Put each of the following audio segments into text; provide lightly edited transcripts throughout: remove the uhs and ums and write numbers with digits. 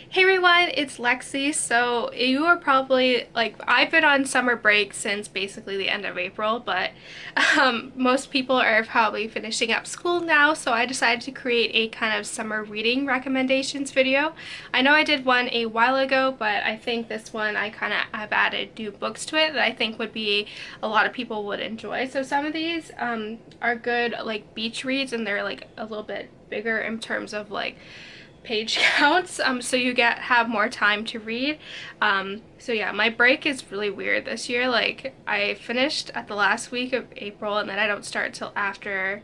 Hey everyone, it's Lexi. So you are probably like, I've been on summer break since basically the end of April, but most people are probably finishing up school now, so I decided to create a kind of summer reading recommendations video. I know I did one a while ago, but I think this one I kind of have added new books to it that I think would be a lot of people would enjoy. So some of these are good like beach reads, and they're like a little bit bigger in terms of like page counts, so you have more time to read. So yeah, my break is really weird this year. Like, I finished at the last week of April, and then I don't start till after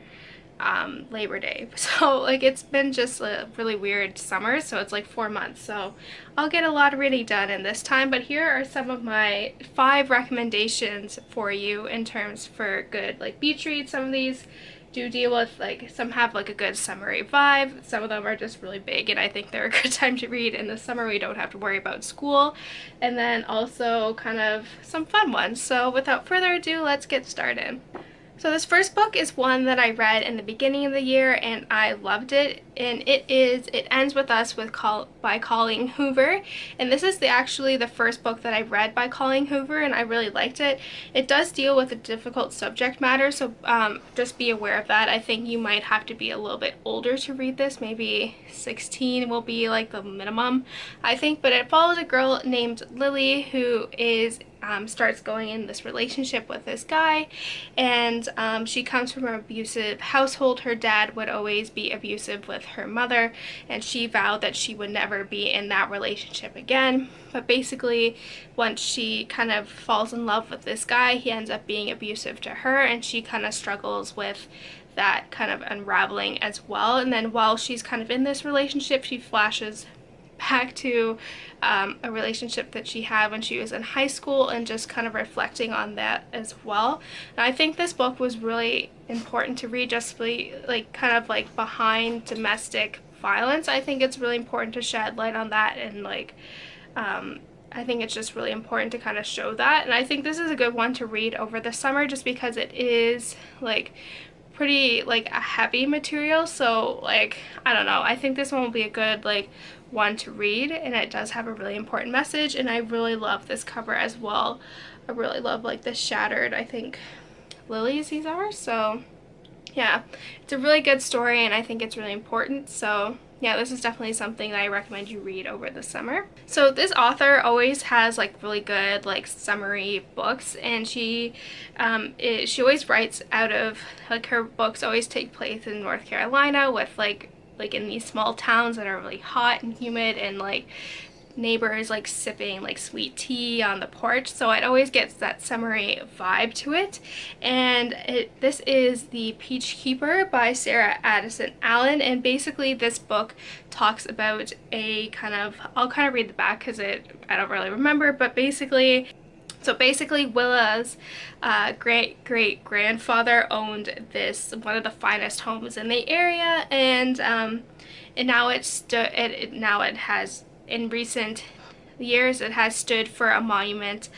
Labor Day. So like, it's been just a really weird summer, so it's like 4 months, so I'll get a lot of reading done in this time. But here are some of my 5 recommendations for you in terms for good like beach reads. Some of these do deal with, like, some have like a good summery vibe, some of them are just really big, and I think they're a good time to read in the summer. We don't have to worry about school, and then also kind of some fun ones. So without further ado, let's get started. So this first book is one that I read in the beginning of the year and I loved it, and it is It Ends With Us by Colleen Hoover. And this is actually the first book that I read by Colleen Hoover, and I really liked it. It does deal with a difficult subject matter, so just be aware of that. I think you might have to be a little bit older to read this. Maybe 16 will be like the minimum, I think. But it follows a girl named Lily who is starts going in this relationship with this guy, and she comes from an abusive household. Her dad would always be abusive with her mother, and she vowed that she would never be in that relationship again. But basically, once she kind of falls in love with this guy, he ends up being abusive to her, and she kind of struggles with that kind of unraveling as well. And then while she's kind of in this relationship, she flashes back to a relationship that she had when she was in high school, and just kind of reflecting on that as well. And I think this book was really important to read, just like kind of like behind domestic violence. I think it's really important to shed light on that, and like I think it's just really important to kind of show that. And I think this is a good one to read over the summer, just because it is like pretty like a heavy material. So like, I don't know, I think this one will be a good like one to read, and it does have a really important message. And I really love this cover as well. I really love like the shattered, I think, lilies these are. So yeah, it's a really good story, and I think it's really important. So yeah, this is definitely something that I recommend you read over the summer. So this author always has like really good like summary books, and she always writes out of, like, her books always take place in North Carolina, with like in these small towns that are really hot and humid, and like neighbors like sipping like sweet tea on the porch. So it always gets that summery vibe to it. And this is The Peach Keeper by Sarah Addison Allen, and basically this book talks about a kind of, I'll kind of read the back because I don't really remember, but basically Willa's great-great-grandfather owned one of the finest homes in the area, and now it has, in recent years, it has stood for a monument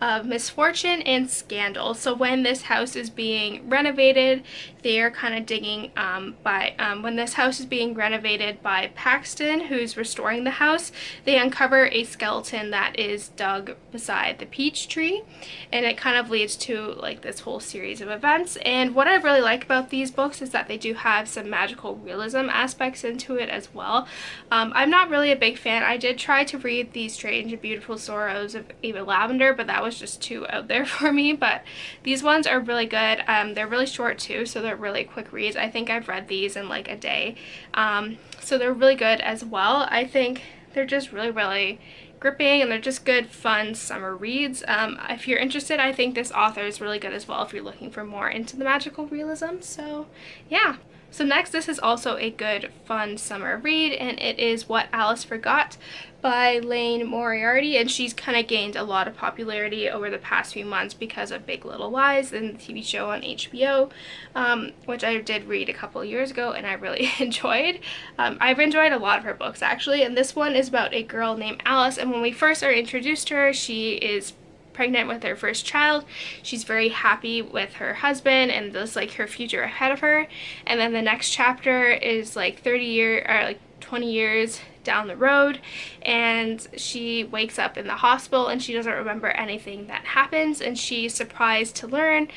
of misfortune and scandal. So when this house is being renovated, they are kind of digging when this house is being renovated by Paxton, who's restoring the house, they uncover a skeleton that is dug beside the peach tree, and it kind of leads to like this whole series of events. And what I really like about these books is that they do have some magical realism aspects into it as well. I'm not really a big fan. I did try to read The Strange and Beautiful Sorrows of Ava Lavender, but that was just too out there for me. But these ones are really good. They're really short too, so they're really quick reads. I think I've read these in like a day. So they're really good as well. I think they're just really gripping, and they're just good fun summer reads. If you're interested, I think this author is really good as well if you're looking for more into the magical realism. So yeah. So next, this is also a good fun summer read, and it is What Alice Forgot by Liane Moriarty, and she's kind of gained a lot of popularity over the past few months because of Big Little Lies and the TV show on HBO, which I did read a couple years ago and I really enjoyed. I've enjoyed a lot of her books actually, and this one is about a girl named Alice, and when we first are introduced to her, she is pregnant with her first child. She's very happy with her husband and just like her future ahead of her. And then the next chapter is like 20 years down the road, and she wakes up in the hospital and she doesn't remember anything that happens, and she's surprised to learn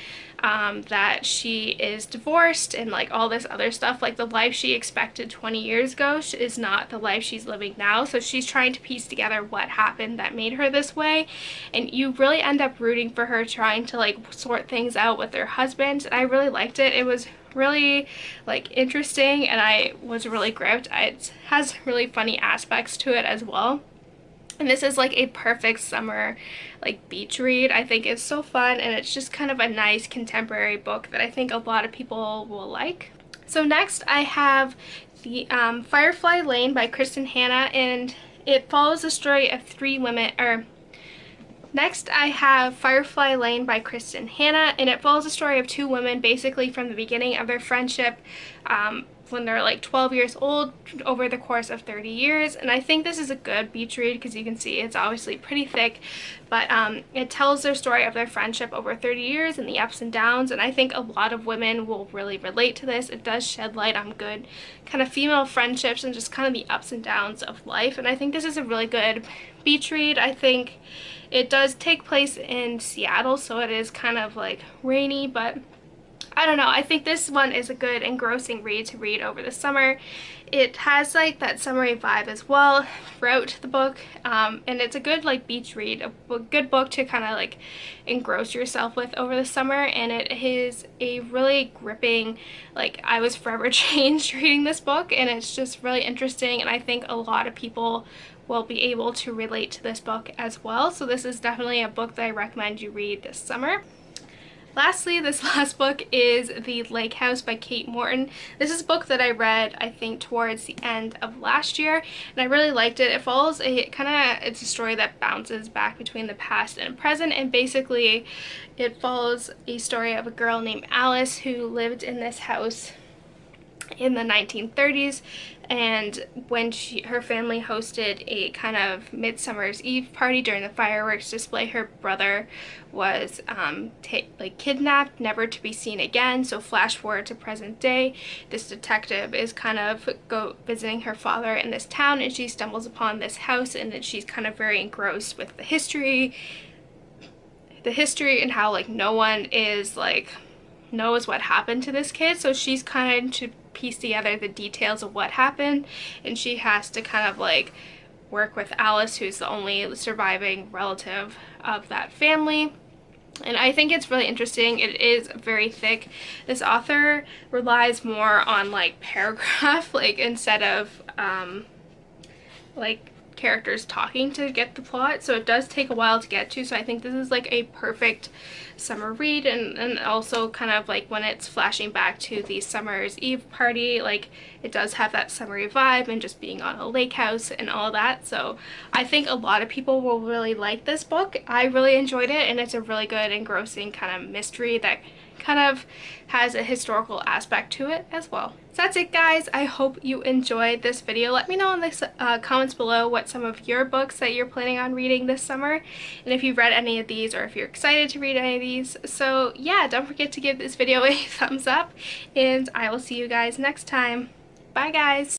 that she is divorced and like all this other stuff. Like the life she expected 20 years ago is not the life she's living now, so she's trying to piece together what happened that made her this way, and you really end up rooting for her trying to like sort things out with her husband. And I really liked it. It was really like interesting and I was really gripped. It has really funny aspects to it as well. And this is like a perfect summer like beach read. I think it's so fun, and it's just kind of a nice contemporary book that I think a lot of people will like. So next I have the Firefly Lane by Kristen Hanna, and it follows the story of three women, Next, I have Firefly Lane by Kristen Hanna, and it follows the story of two women basically from the beginning of their friendship when they're like 12 years old over the course of 30 years. And I think this is a good beach read because you can see it's obviously pretty thick, but it tells their story of their friendship over 30 years and the ups and downs, and I think a lot of women will really relate to this. It does shed light on good kind of female friendships and just kind of the ups and downs of life, and I think this is a really good beach read. I think it does take place in Seattle, so it is kind of like rainy, but I don't know. I think this one is a good engrossing read to read over the summer. It has like that summery vibe as well throughout the book, and it's a good like beach read, a good book to kind of like engross yourself with over the summer. And it is a really gripping, like I was forever changed reading this book, and it's just really interesting, and I think a lot of people will be able to relate to this book as well. So this is definitely a book that I recommend you read this summer. Lastly, this last book is The Lake House by Kate Morton. This is a book that I read, I think, towards the end of last year, and I really liked it. It follows it's a story that bounces back between the past and present, and basically it follows a story of a girl named Alice who lived in this house in the 1930s, and when her family hosted a kind of Midsummer's Eve party during the fireworks display, her brother was kidnapped, never to be seen again. So flash forward to present day, this detective is kind of visiting her father in this town, and she stumbles upon this house, and then she's kind of very engrossed with the history and how like no one is like knows what happened to this kid, so she's kind of to piece together the details of what happened, and she has to kind of like work with Alice, who's the only surviving relative of that family. And I think it's really interesting. It is very thick. This author relies more on like paragraph like instead of like characters talking to get the plot, so it does take a while to get to. So I think this is like a perfect summer read, and also kind of like when it's flashing back to the summer's eve party, like it does have that summery vibe and just being on a lake house and all that. So I think a lot of people will really like this book. I really enjoyed it, and it's a really good engrossing kind of mystery that kind of has a historical aspect to it as well. So that's it, guys. I hope you enjoyed this video. Let me know in the comments below what some of your books that you're planning on reading this summer, and if you've read any of these or if you're excited to read any of these. So yeah, don't forget to give this video a thumbs up, and I will see you guys next time. Bye, guys.